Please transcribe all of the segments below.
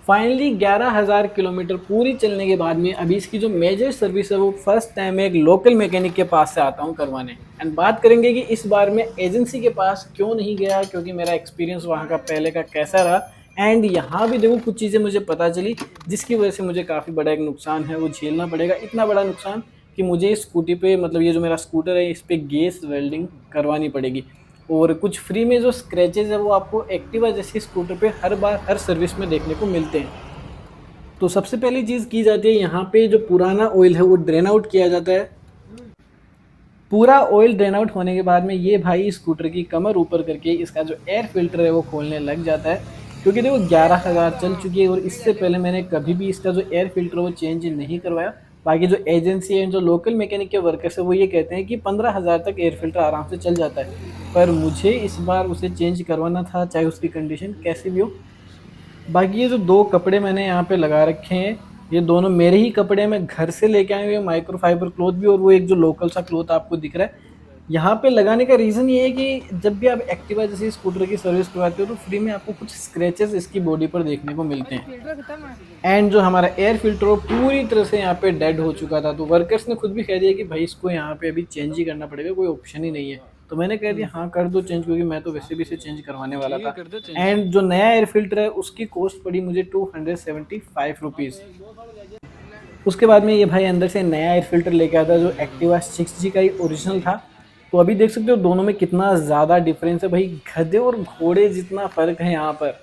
Finally 11,000 kilometre पूरी चलने के बाद में अभी इसकी जो मेजर सर्विस है वो फर्स्ट टाइम मैं एक लोकल मैकेनिक के पास से आता हूँ करवाने। एंड बात करेंगे कि इस बार मैं एजेंसी के पास क्यों नहीं गया, क्योंकि मेरा एक्सपीरियंस वहाँ का पहले का कैसा रहा। एंड यहाँ भी देखो कुछ चीज़ें मुझे पता चली जिसकी वजह से मुझे काफ़ी बड़ा एक नुकसान है वो झेलना पड़ेगा। इतना बड़ा नुकसान कि मुझे इस स्कूटी पे, मतलब ये जो मेरा स्कूटर है, इस पर गैस वेल्डिंग करवानी पड़ेगी। और कुछ फ्री में जो स्क्रैचेज है वो आपको एक्टिवा जैसी स्कूटर पे हर बार हर सर्विस में देखने को मिलते हैं। तो सबसे पहली चीज़ की जाती है, यहाँ पे जो पुराना ऑयल है वो ड्रेन आउट किया जाता है। पूरा ऑयल ड्रेन आउट होने के बाद में ये भाई स्कूटर की कमर ऊपर करके इसका जो एयर फिल्टर है वो खोलने लग जाता है। क्योंकि देखो 11,000 चल चुकी है और इससे पहले मैंने कभी भी इसका जो एयर फिल्टर वो चेंज नहीं करवाया। बाकी जो एजेंसी है, जो लोकल मैकेनिक के वर्कर्स है, वो ये कहते हैं कि 15,000 तक एयर फिल्टर आराम से चल जाता है। पर मुझे इस बार उसे चेंज करवाना था, चाहे उसकी कंडीशन कैसी भी हो। बाकी ये जो दो कपड़े मैंने यहाँ पे लगा रखे हैं, ये दोनों मेरे ही कपड़े हैं, मैं घर से लेके आए हुए माइक्रो फाइबर क्लॉथ भी, और वो एक जो लोकल सा क्लॉथ आपको दिख रहा है। यहाँ पे लगाने का रीज़न ये है कि जब भी आप एक्टिवा जैसे स्कूटर की सर्विस करवाते हो तो फ्री में आपको कुछ स्क्रैचेस इसकी बॉडी पर देखने को मिलते हैं। एंड जो हमारा एयर फिल्टर वो पूरी तरह से यहाँ पे डेड हो चुका था, तो वर्कर्स ने खुद भी कह दिया कि भाई इसको यहाँ पे अभी चेंज ही करना पड़ेगा, कोई ऑप्शन ही नहीं है। तो मैंने कह दिया हाँ कर दो चेंज, क्योंकि मैं तो वैसे भी इसे चेंज करवाने वाला था। एंड जो नया एयर फिल्टर है उसकी कॉस्ट पड़ी मुझे 275 रुपीज़। उसके बाद में ये भाई अंदर से नया एयर फिल्टर लेके आता जो एक्टिवा 6G का ही ओरिजिनल था। तो अभी देख सकते हो दोनों में कितना ज़्यादा डिफरेंस है भाई, गधे और घोड़े जितना फ़र्क है यहाँ पर।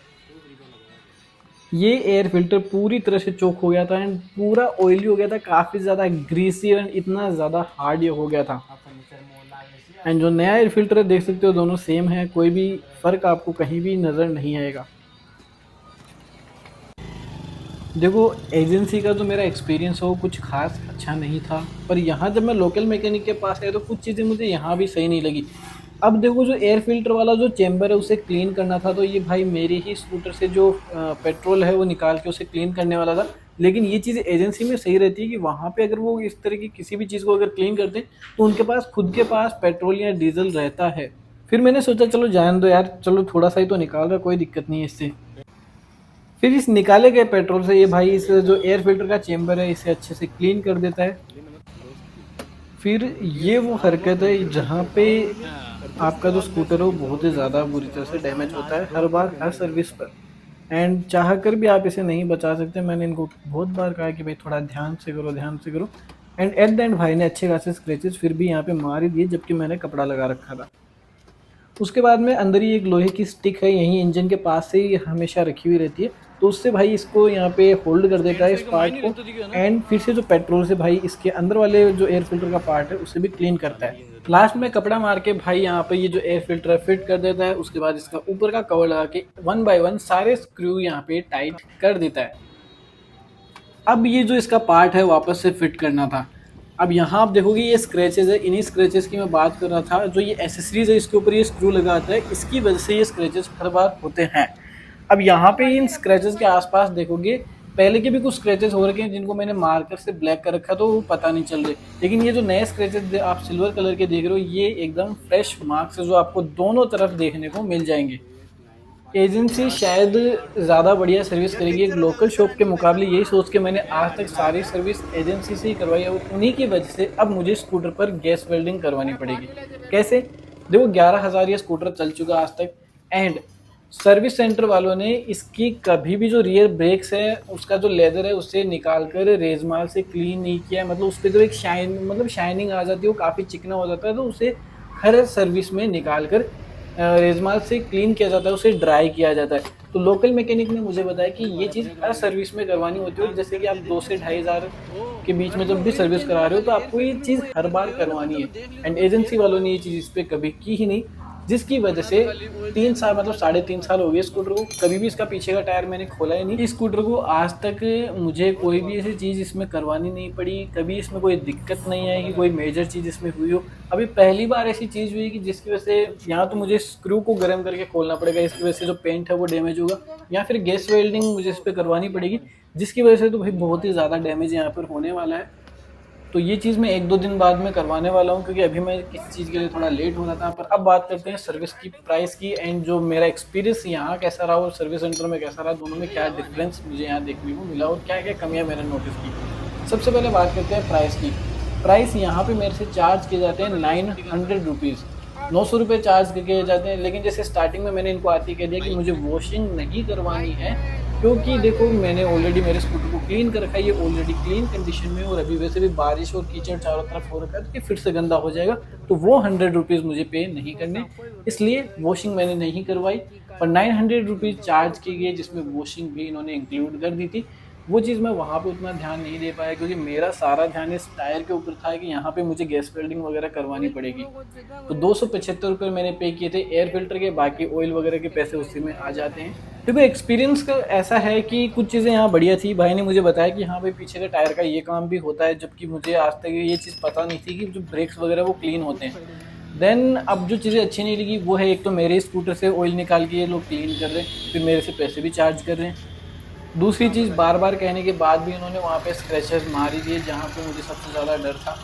ये एयर फिल्टर पूरी तरह से चोक हो गया था एंड पूरा ऑयली हो गया था, काफ़ी ज़्यादा ग्रीसी एंड इतना ज़्यादा हार्ड ये हो गया था। एंड जो नया एयर फिल्टर है देख सकते हो दोनों सेम है, कोई भी फ़र्क आपको कहीं भी नज़र नहीं आएगा। देखो एजेंसी का जो मेरा एक्सपीरियंस हो कुछ खास अच्छा नहीं था, पर यहाँ जब मैं लोकल मैकेनिक के पास आया तो कुछ चीज़ें मुझे यहाँ भी सही नहीं लगी। अब देखो जो एयर फिल्टर वाला जो चेंबर है उसे क्लीन करना था, तो ये भाई मेरे ही स्कूटर से जो पेट्रोल है वो निकाल के उसे क्लीन करने वाला था। लेकिन ये चीज़ एजेंसी में सही रहती है कि वहाँ पे अगर वो इस तरह की किसी भी चीज़ को अगर क्लीन करते हैं तो उनके पास खुद के पास पेट्रोल या डीजल रहता है। फिर मैंने सोचा चलो जान दो यार, चलो थोड़ा सा ही तो निकाल रहा, कोई दिक्कत नहीं है इससे। फिर इस निकाले गए पेट्रोल से ये भाई इस जो एयर फिल्टर का चेंबर है इसे अच्छे से क्लीन कर देता है। फिर ये वो हरकत है जहाँ पे आपका जो स्कूटर है वो बहुत ही ज़्यादा बुरी तरह से डैमेज होता है हर बार हर सर्विस पर। एंड चाह कर भी आप इसे नहीं बचा सकते। मैंने इनको बहुत बार कहा कि भाई थोड़ा ध्यान से करो, ध्यान से करो। एंड एट द एंड भाई ने अच्छे खासे स्क्रैचेस फिर भी यहाँ पे मार ही दिए, जबकि मैंने कपड़ा लगा रखा था। उसके बाद में अंदर ही एक लोहे की स्टिक है, यहीं इंजन के पास से ही हमेशा रखी हुई रहती है, तो उससे भाई इसको यहाँ पे होल्ड कर देता है इस पार्ट को। एंड फिर से जो पेट्रोल से भाई इसके अंदर वाले जो एयर फिल्टर का पार्ट है उसे भी क्लीन करता है। लास्ट में कपड़ा मार के भाई यहाँ पे ये जो एयर फिल्टर है फिट कर देता है। उसके बाद इसका ऊपर का कवर लगा के 1 बाय 1 सारे स्क्रू यहाँ पे टाइट कर देता है। अब ये जो इसका पार्ट है वापस से फिट करना था। अब यहाँ आप देखोगे ये स्क्रैचेस है, इन्हीं स्क्रैचेस की मैं बात कर रहा था। जो ये एसेसरीज है इसके ऊपर ये स्क्रू लगा आता है, इसकी वजह से ये स्क्रैचेस हर बार होते हैं। अब यहाँ पे इन स्क्रैचेस के आसपास देखोगे पहले के भी कुछ स्क्रैचेस हो रखे हैं जिनको मैंने मार्कर से ब्लैक कर रखा तो वो पता नहीं चल रहे। लेकिन ये जो नए स्क्रैचेस आप सिल्वर कलर के देख रहे हो ये एकदम फ्रेश मार्क्स है जो आपको दोनों तरफ देखने को मिल जाएंगे। एजेंसी शायद ज़्यादा बढ़िया सर्विस करेगी एक लोकल शॉप के मुकाबले, यही सोच के मैंने आज तक सारी सर्विस एजेंसी से ही करवाई है। और उन्हीं की वजह से अब मुझे स्कूटर पर गैस वेल्डिंग करवानी पड़ेगी। कैसे? देखो 11,000 ये स्कूटर चल चुका आज तक। एंड सर्विस सेंटर वालों ने इसकी कभी भी जो रियर ब्रेक्स है उसका जो लेदर है उसे निकाल कर रेजमाल से क्लीन नहीं किया है। मतलब उस पर जो एक शाइनिंग आ जाती है वो काफ़ी चिकना हो जाता है, तो उसे हर सर्विस में निकाल कर रेजमाल से क्लीन किया जाता है, उसे ड्राई किया जाता है। तो लोकल मैकेनिक ने मुझे बताया कि ये चीज़ हर सर्विस में करवानी होती है। जैसे कि आप 2 से 2,500 के बीच में जब भी सर्विस करा रहे हो तो आपको ये चीज़ हर बार करवानी है। एंड एजेंसी वालों ने ये चीज़ इस पर कभी की ही नहीं, जिसकी वजह से 3 साल मतलब 3.5 साल हो गए स्कूटर को, कभी भी इसका पीछे का टायर मैंने खोला ही नहीं। इस स्कूटर को आज तक मुझे कोई भी ऐसी चीज़ इसमें करवानी नहीं पड़ी, कभी इसमें कोई दिक्कत नहीं आई कि कोई मेजर चीज़ इसमें हुई हो। अभी पहली बार ऐसी चीज़ हुई कि जिसकी वजह से यहाँ तो मुझे स्क्रू को गर्म करके खोलना पड़ेगा, इसकी वजह से जो पेंट है वो डैमेज होगा, या फिर गैस वेल्डिंग मुझे इस पर करवानी पड़ेगी, जिसकी वजह से तो भाई बहुत ही ज़्यादा डैमेज यहाँ पर होने वाला है। तो ये चीज़ मैं 1-2 दिन बाद में करवाने वाला हूँ, क्योंकि अभी मैं किसी चीज़ के लिए थोड़ा लेट हो रहा था। पर अब बात करते हैं सर्विस की, प्राइस की, एंड जो मेरा एक्सपीरियंस यहाँ कैसा रहा और सर्विस सेंटर में कैसा रहा, दोनों में क्या डिफरेंस मुझे यहाँ देखने को मिला और क्या-क्या कमियाँ मैंने नोटिस की। सबसे पहले बात करते हैं प्राइस की। प्राइस यहाँ पे मेरे से चार्ज किए जाते हैं 900 रुपीज़, 900 रुपये चार्ज किए जाते हैं। लेकिन जैसे स्टार्टिंग में मैंने इनको आते ही कह दिया कि मुझे वॉशिंग नहीं करवानी है, क्योंकि देखो मैंने ऑलरेडी मेरे स्कूटर को क्लीन कर रखा है, ये ऑलरेडी क्लीन कंडीशन में, और अभी वैसे भी बारिश और कीचड़ चारों तरफ हो रखा है, तो ये फिर से गंदा हो जाएगा। तो वो 100 रुपीज़ मुझे पे नहीं करने, इसलिए वॉशिंग मैंने नहीं करवाई। पर 900 रुपीज़ चार्ज की गई, जिसमें वॉशिंग भी इन्होंने इंक्लूड कर दी थी। वो चीज़ मैं वहाँ पे उतना ध्यान नहीं दे पाया, क्योंकि मेरा सारा ध्यान इस टायर के ऊपर था कि यहाँ पे मुझे गैस वेल्डिंग वगैरह करवानी पड़ेगी। तो 275 रुपये मैंने पे किए थे एयर फिल्टर के, बाकी ऑयल वगैरह के पैसे उसी में आ जाते हैं। देखो एक्सपीरियंस का ऐसा है कि कुछ चीज़ें यहाँ बढ़िया थी। भाई ने मुझे बताया कि हाँ भाई पीछे के टायर का ये काम भी होता है, जबकि मुझे आज तक ये चीज़ पता नहीं थी कि जो ब्रेक्स वगैरह वो क्लीन होते हैं। देन अब जो चीज़ें अच्छी नहीं लगी वो है, एक तो मेरे स्कूटर से ऑयल निकाल के ये लोग क्लीन कर रहे हैं, फिर मेरे से पैसे भी चार्ज कर रहे हैं। दूसरी चीज़, बार बार कहने के बाद भी उन्होंने वहाँ पे स्क्रैचेस मार ही दिए, जहाँ पे मुझे सबसे ज़्यादा डर था।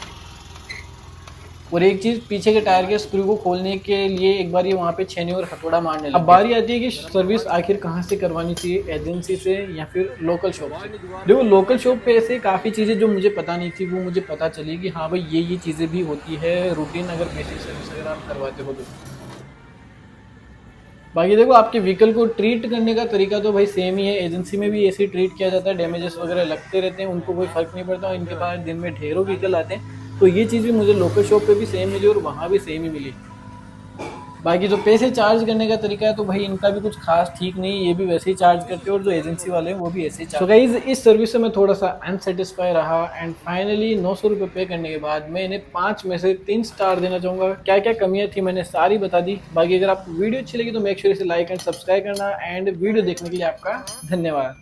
और एक चीज़, पीछे के टायर के स्क्रू को खोलने के लिए एक बार ये वहाँ पे छेनी और हथौड़ा मारने लगे। अब बारी आती है कि सर्विस आखिर कहाँ से करवानी चाहिए, एजेंसी से या फिर लोकल शॉप से। देखो लोकल शॉप पे ऐसे काफ़ी चीज़ें जो मुझे पता नहीं थी वो मुझे पता चली कि हाँ भाई ये चीज़ें भी होती है रूटीन, अगर बेसिक सर्विस अगर आप करवाते हो तो। बाकी देखो आपके व्हीकल को ट्रीट करने का तरीका तो भाई सेम ही है, एजेंसी में भी ऐसे ही ट्रीट किया जाता है, डैमेजेस वगैरह लगते रहते हैं, उनको कोई फ़र्क नहीं पड़ता, इनके पास दिन में ढेरों व्हीकल आते हैं। तो ये चीज़ भी मुझे लोकल शॉप पे भी सेम मिली और वहाँ भी सेम ही मिली। बाकी जो पैसे चार्ज करने का तरीका है तो भाई इनका भी कुछ खास ठीक नहीं, ये भी वैसे ही चार्ज करते हैं और जो एजेंसी वाले हैं वो भी ऐसे ही चार्ज। तो गाइस इस सर्विस से मैं थोड़ा सा अनसेटिस्फाई रहा, एंड फाइनली 900 रुपये पे करने के बाद मैं इन्हें 5 में से 3 स्टार देना चाहूँगा। क्या क्या कमियाँ थी मैंने सारी बता दी। बाकी अगर आपको वीडियो अच्छी लगी तो मेक श्योर इसे लाइक एंड सब्सक्राइब करना, एंड वीडियो देखने के लिए आपका धन्यवाद।